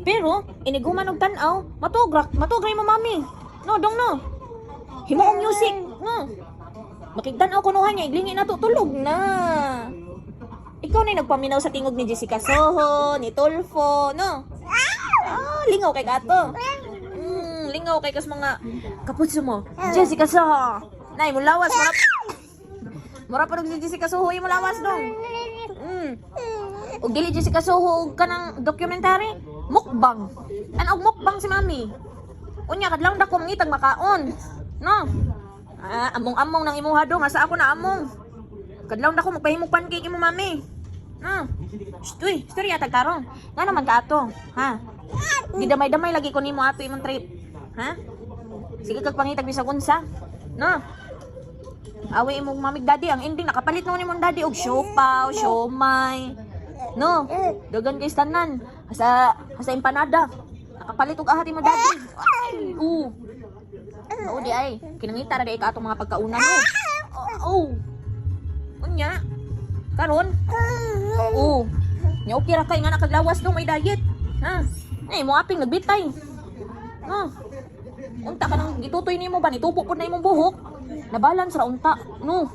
Pero iniguman og tan-aw, matugray mo mami. No, dong no. Himo og music, no. Makigtan-aw kunuhan niya, iglingi na tulog na. Ikaw na yung nagpaminaw sa tingog ni Jessica Soho, ni Tulfo, no? Lingaw kay kato. Lingaw kay kas mga kaputso mo. Jessica Soho. Nay, mo lawas, mura pa ni Jessica Soho, mo lawas dong. Og dili Jessica Soho kanang documentary, mukbang. Ano og mukbang si mami? Unya kadlang dako mangitag makaon. No? Among-among nang imuha dong, asa ako na among. Kadlaw na ko magpahimog pancake mo mami. Uy, storya tagtarong. Nga naman ka ato, ha? Gidamay-damay lagi ko nimo ato imong trip. Ha? Sige kag pangitag bisag unsa. No? Awi imong mamig daddy, ang ending nakapalit mo nimong daddy og siopaw, siomay. No? Dagan kay tanan. Asa empanada. Nakapalit og ahati mo daddy. Oo di ay, kinangita ra di ka atong mga pagkauna no. Unya. Karon? Nya okay ra kay nga nakaglawas dong may diet. Ha? Mo aping nagbitay. No. Unta ka nang gitutoy nimo ba nitupo pud na imong buhok? Na balance ra unta. No.